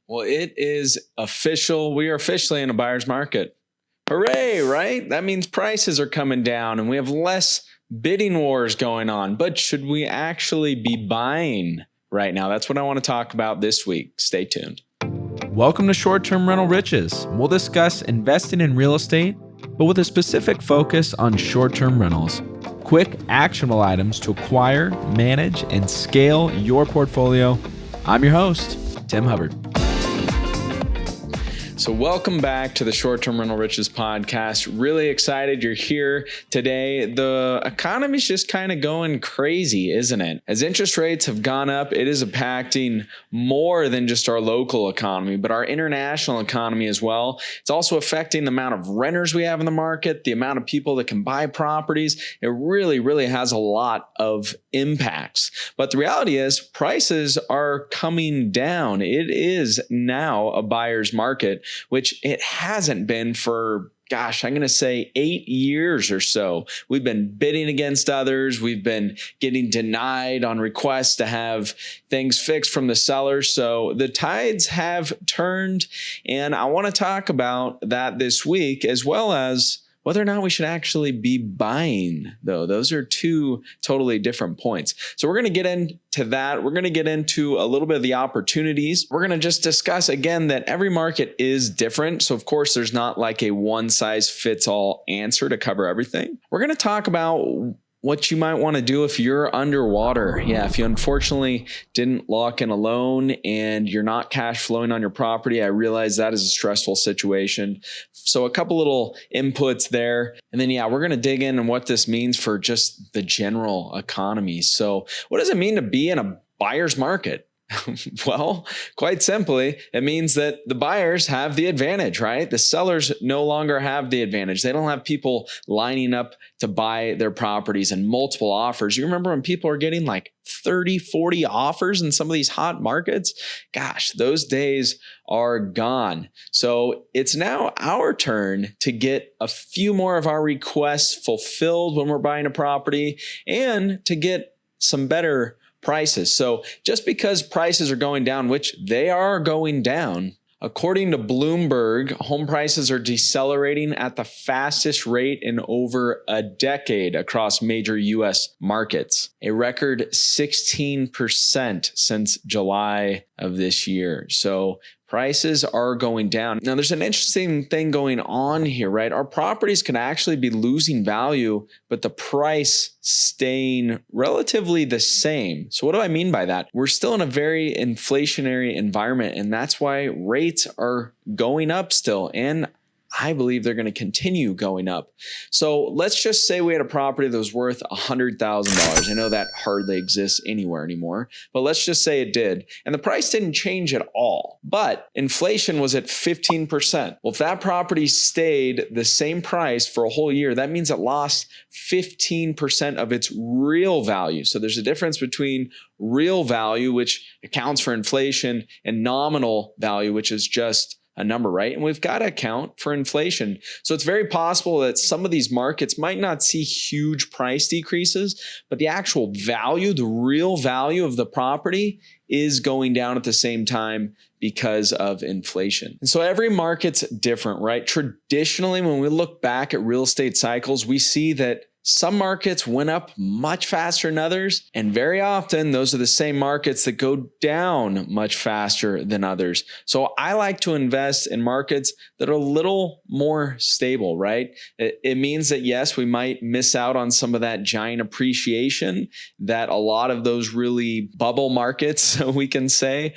Well, it is official. We are officially in a buyer's market. Hooray, right? That means prices are coming down and we have less bidding wars going on. But should we actually be buying right now? That's what I want to talk about this week. Stay tuned. Welcome to Short-Term Rental Riches. We'll discuss investing in real estate, but with a specific focus on short-term rentals. Quick, actionable items to acquire, manage, and scale your portfolio. I'm your host, Tim Hubbard. So welcome back to the Short-Term Rental Riches podcast. Really excited you're here today. The economy's just kind of going crazy, isn't it? As interest rates have gone up, it is impacting more than just our local economy, but our international economy as well. It's also affecting the amount of renters we have in the market, the amount of people that can buy properties. It really has a lot of impacts. But the reality is prices are coming down. It is now a buyer's market, which it hasn't been for, I'm going to say 8 years or so. We've been bidding against others. We've been getting denied on requests to have things fixed from the sellers. So the tides have turned, and I want to talk about that this week, as well as whether or not we should actually be buying, though. Those are two totally different points. So we're going to get into that. We're going to get into a little bit of the opportunities. We're going to just discuss again that every market is different. So of course, there's not like a one size fits all answer to cover everything. We're going to talk about what you might want to do if you're underwater. Yeah, if you unfortunately didn't lock in a loan and you're not cash flowing on your property, I realize that is a stressful situation. So a couple little inputs there. And then, we're going to dig in on what this means for just the general economy. So what does it mean to be in a buyer's market? Well, quite simply, it means that the buyers have the advantage, right? The sellers no longer have the advantage. They don't have people lining up to buy their properties and multiple offers. You remember when people are getting like 30, 40 offers in some of these hot markets? Those days are gone. So it's now our turn to get a few more of our requests fulfilled when we're buying a property and to get some better prices. So just because prices are going down, which they are going down, according to Bloomberg, home prices are decelerating at the fastest rate in over a decade across major U.S. markets, a record 16% since July of this year. So prices are going down. Now, there's an interesting thing going on here, right? Our properties can actually be losing value, but the price staying relatively the same. So what do I mean by that? We're still in a very inflationary environment, and that's why rates are going up still. And I believe they're going to continue going up. So let's just say we had a property that was worth $100,000. I know that hardly exists anywhere anymore, but let's just say it did. And the price didn't change at all, but inflation was at 15%. Well, if that property stayed the same price for a whole year, that means it lost 15% of its real value. So there's a difference between real value, which accounts for inflation, and nominal value, which is just a number, right? And we've got to account for inflation. So it's very possible that some of these markets might not see huge price decreases, but the actual value, the real value of the property is going down at the same time because of inflation. And so every market's different, right? Traditionally, when we look back at real estate cycles, we see that some markets went up much faster than others, and very often those are the same markets that go down much faster than others. So I like to invest in markets that are a little more stable, right? It means that yes, we might miss out on some of that giant appreciation that a lot of those really bubble markets, we can say,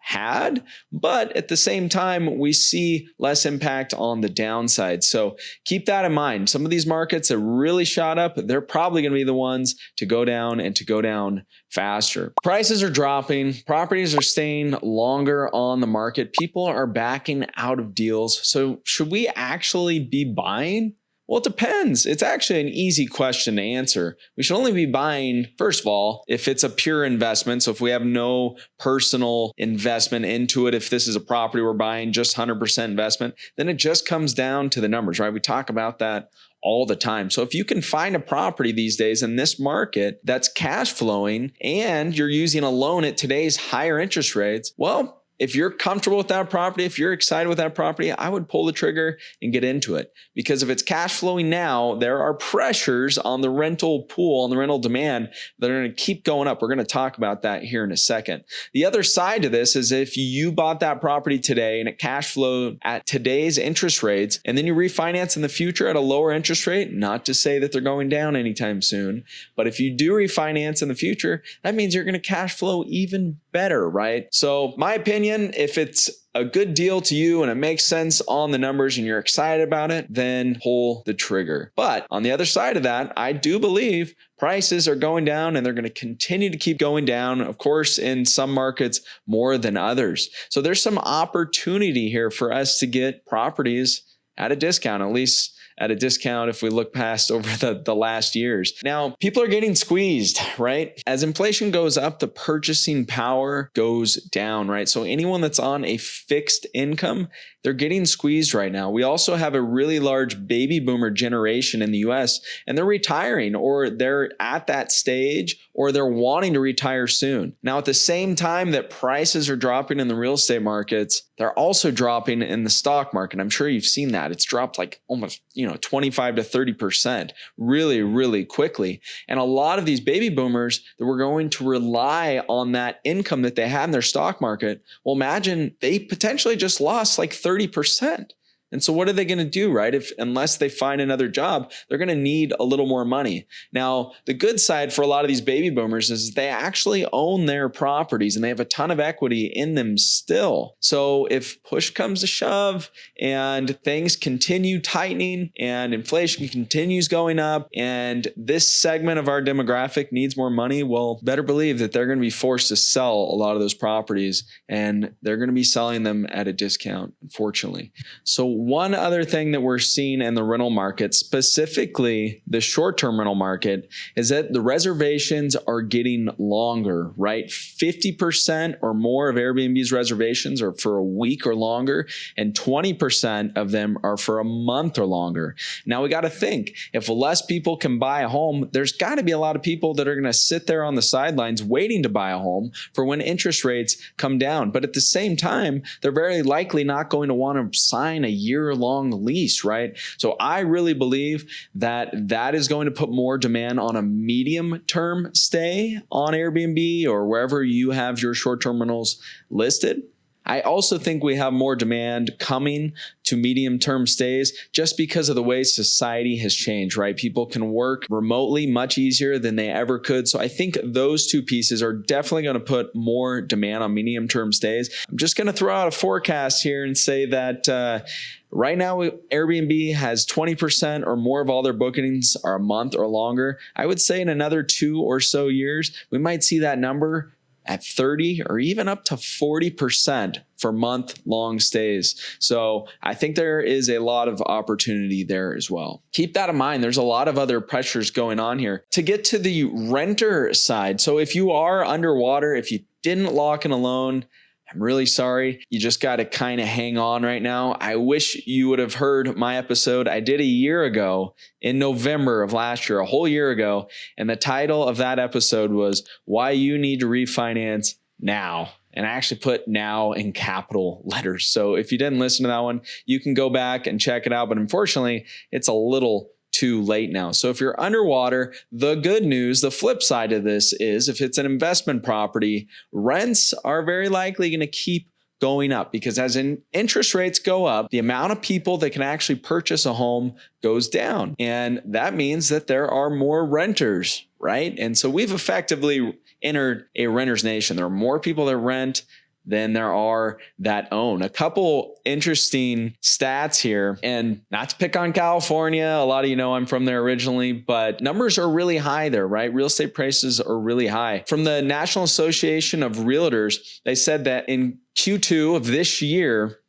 had, but at the same time, we see less impact on the downside. So keep that in mind. Some of these markets that really shot up, they're probably going to be the ones to go down and to go down faster. Prices are dropping. Properties are staying longer on the market. People are backing out of deals. So should we actually be buying? Well, it depends. It's actually an easy question to answer. We should only be buying, first of all, if it's a pure investment. So if we have no personal investment into it, if this is a property we're buying, just 100% investment, then it just comes down to the numbers, right? We talk about that all the time. So if you can find a property these days in this market that's cash flowing and you're using a loan at today's higher interest rates, well, if you're comfortable with that property, if you're excited with that property, I would pull the trigger and get into it. Because if it's cash flowing now, there are pressures on the rental pool, on the rental demand that are going to keep going up. We're going to talk about that here in a second. The other side to this is if you bought that property today and it cash flowed at today's interest rates, and then you refinance in the future at a lower interest rate, not to say that they're going down anytime soon, but if you do refinance in the future, that means you're going to cash flow even better, right? So my opinion, if it's a good deal to you and it makes sense on the numbers and you're excited about it, then pull the trigger. But on the other side of that, I do believe prices are going down and they're going to continue to keep going down. Of course, in some markets more than others. So there's some opportunity here for us to get properties at a discount, at least at a discount if we look past over the last years. Now, people are getting squeezed, right? As inflation goes up, the purchasing power goes down, right? So anyone that's on a fixed income, they're getting squeezed right now. We also have a really large baby boomer generation in the US, and they're retiring, or they're at that stage, or they're wanting to retire soon. Now, at the same time that prices are dropping in the real estate markets, they're also dropping in the stock market. I'm sure you've seen that. It's dropped like almost, 25 to 30% really, really quickly. And a lot of these baby boomers that were going to rely on that income that they had in their stock market, well, imagine they potentially just lost like 30%. And so what are they going to do, right? Unless they find another job, they're going to need a little more money. Now, the good side for a lot of these baby boomers is they actually own their properties and they have a ton of equity in them still. So if push comes to shove and things continue tightening and inflation continues going up and this segment of our demographic needs more money, well, better believe that they're going to be forced to sell a lot of those properties and they're going to be selling them at a discount, unfortunately. So one other thing that we're seeing in the rental market, specifically the short-term rental market, is that the reservations are getting longer, right? 50% or more of Airbnb's reservations are for a week or longer, and 20% of them are for a month or longer. Now we got to think, if less people can buy a home, there's got to be a lot of people that are going to sit there on the sidelines waiting to buy a home for when interest rates come down. But at the same time, they're very likely not going to want to sign a year-long lease, right? So I really believe that is going to put more demand on a medium-term stay on Airbnb or wherever you have your short-term rentals listed. I also think we have more demand coming to medium-term stays just because of the way society has changed, right? People can work remotely much easier than they ever could. So I think those two pieces are definitely going to put more demand on medium-term stays. I'm just going to throw out a forecast here and say that right now, Airbnb has 20% or more of all their bookings are a month or longer. I would say in another 2 or so years, we might see that number at 30 or even up to 40% for month-long stays. So I think there is a lot of opportunity there as well. Keep that in mind. There's a lot of other pressures going on here. To get to the renter side, so if you are underwater, if you didn't lock in a loan, I'm really sorry. You just got to kind of hang on right now. I wish you would have heard my episode I did a year ago in November of last year, a whole year ago. And the title of that episode was Why You Need to Refinance Now. And I actually put now in capital letters. So if you didn't listen to that one, you can go back and check it out. But unfortunately, it's a little too late now. So if you're underwater, the good news, the flip side of this is if it's an investment property, rents are very likely going to keep going up because as interest rates go up, the amount of people that can actually purchase a home goes down. And that means that there are more renters, right? And so we've effectively entered a renter's nation. There are more people that rent than there are that own. A couple interesting stats here, and not to pick on California, a lot of you know I'm from there originally, but numbers are really high there, right? Real estate prices are really high. From the National Association of Realtors, they said that in Q2 of this year,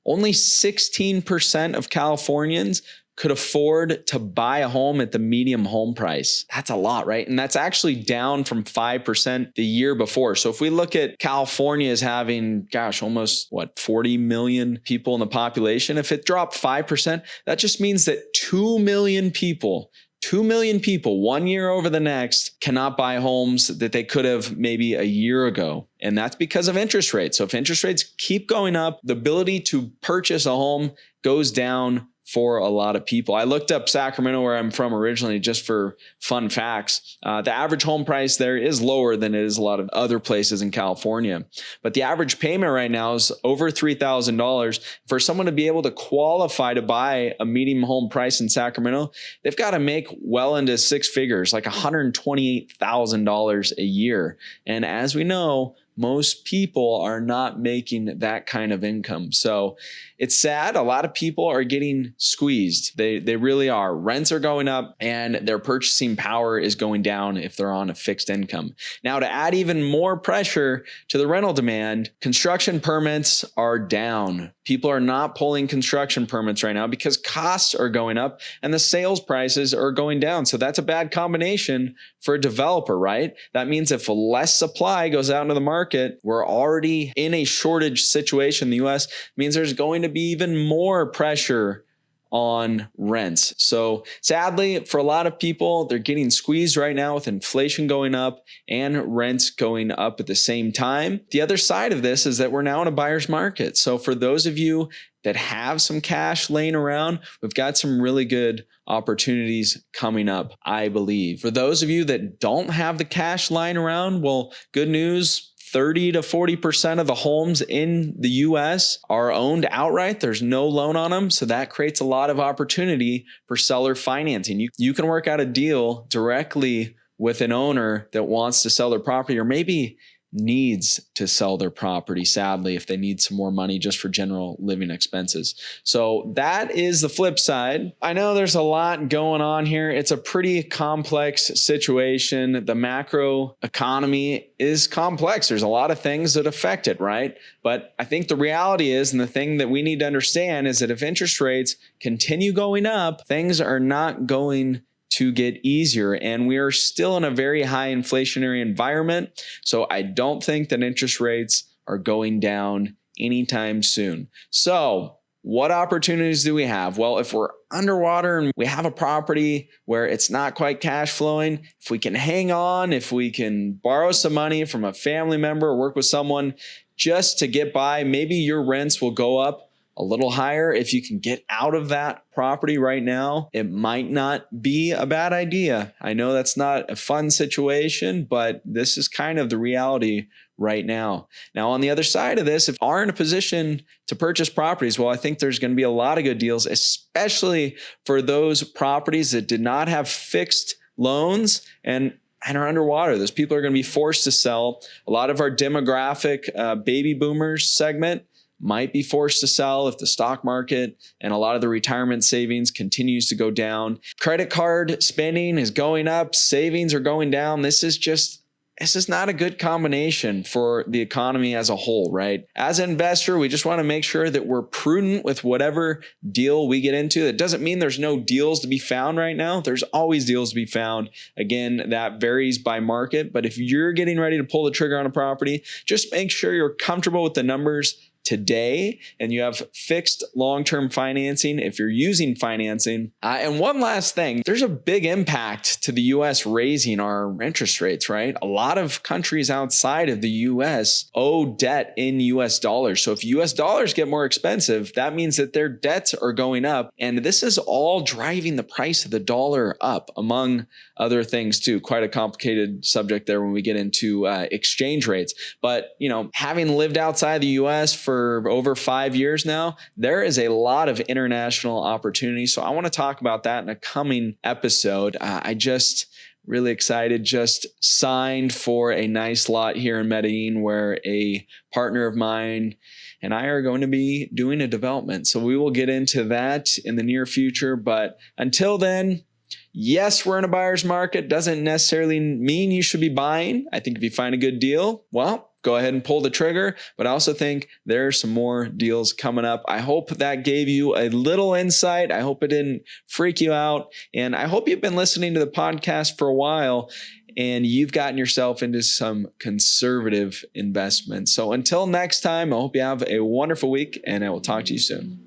only 16% of Californians could afford to buy a home at the median home price. That's a lot, right? And that's actually down from 5% the year before. So if we look at California as having, almost 40 million people in the population, if it dropped 5%, that just means that 2 million people 2 million people 1 year over the next cannot buy homes that they could have maybe a year ago. And that's because of interest rates. So if interest rates keep going up, the ability to purchase a home goes down for a lot of people. I looked up Sacramento, where I'm from originally, just for fun facts. The average home price there is lower than it is a lot of other places in California. But the average payment right now is over $3,000. For someone to be able to qualify to buy a medium home price in Sacramento, they've got to make well into six figures, like $128,000 a year. And as we know, most people are not making that kind of income. So it's sad. A lot of people are getting squeezed. They really are. Rents are going up and their purchasing power is going down if they're on a fixed income. Now, to add even more pressure to the rental demand, construction permits are down. People are not pulling construction permits right now because costs are going up and the sales prices are going down. So that's a bad combination for a developer, right? That means if less supply goes out into the market, we're already in a shortage situation in the US, means there's going to be even more pressure on rents. So sadly, for a lot of people, they're getting squeezed right now with inflation going up and rents going up at the same time. The other side of this is that we're now in a buyer's market. So for those of you that have some cash laying around, we've got some really good opportunities coming up, I believe. For those of you that don't have the cash lying around, well, good news. 30 to 40% of the homes in the US are owned outright. There's no loan on them. So that creates a lot of opportunity for seller financing. You can work out a deal directly with an owner that wants to sell their property, or maybe needs to sell their property, sadly, if they need some more money just for general living expenses. So that is the flip side. I know there's a lot going on here. It's a pretty complex situation. The macro economy is complex. There's a lot of things that affect it, right? But I think the reality is, and the thing that we need to understand is that if interest rates continue going up, things are not going to get easier. And we are still in a very high inflationary environment. So I don't think that interest rates are going down anytime soon. So what opportunities do we have? Well, if we're underwater and we have a property where it's not quite cash flowing, if we can hang on, if we can borrow some money from a family member or work with someone just to get by, maybe your rents will go up a little higher. If you can get out of that property right now, it might not be a bad idea. I know that's not a fun situation, but this is kind of the reality right now. Now, on the other side of this, if you are in a position to purchase properties, well, I think there's going to be a lot of good deals, especially for those properties that did not have fixed loans and are underwater. Those people are going to be forced to sell. A lot of our demographic baby boomers segment might be forced to sell if the stock market and a lot of the retirement savings continues to go down. Credit card spending is going up, savings are going down. This is not a good combination for the economy as a whole, right? As an investor, we just want to make sure that we're prudent with whatever deal we get into. It doesn't mean there's no deals to be found right now. There's always deals to be found. Again, that varies by market. But if you're getting ready to pull the trigger on a property, just make sure you're comfortable with the numbers today and you have fixed long-term financing if you're using financing. And one last thing, there's a big impact to the US raising our interest rates, right? A lot of countries outside of the US owe debt in US dollars. So if US dollars get more expensive, that means that their debts are going up. And this is all driving the price of the dollar up, among other things too. Quite a complicated subject there when we get into exchange rates. But, having lived outside the US for over 5 years now, there is a lot of international opportunity. So I want to talk about that in a coming episode. I just really excited, just signed for a nice lot here in Medellin where a partner of mine and I are going to be doing a development. So we will get into that in the near future. But until then, yes, we're in a buyer's market. Doesn't necessarily mean you should be buying. I think if you find a good deal, well, go ahead and pull the trigger. But I also think there are some more deals coming up. I hope that gave you a little insight. I hope it didn't freak you out. And I hope you've been listening to the podcast for a while and you've gotten yourself into some conservative investments. So until next time, I hope you have a wonderful week and I will talk to you soon.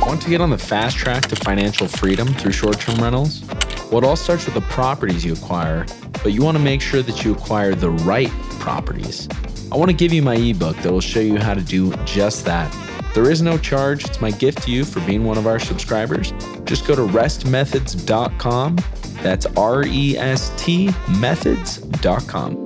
Want Want to get on the fast track to financial freedom through short-term rentals? Well, it all starts with the properties you acquire, but you want to make sure that you acquire the right properties. I want to give you my ebook that will show you how to do just that. There is no charge. It's my gift to you for being one of our subscribers. Just go to restmethods.com. That's REST methods.com.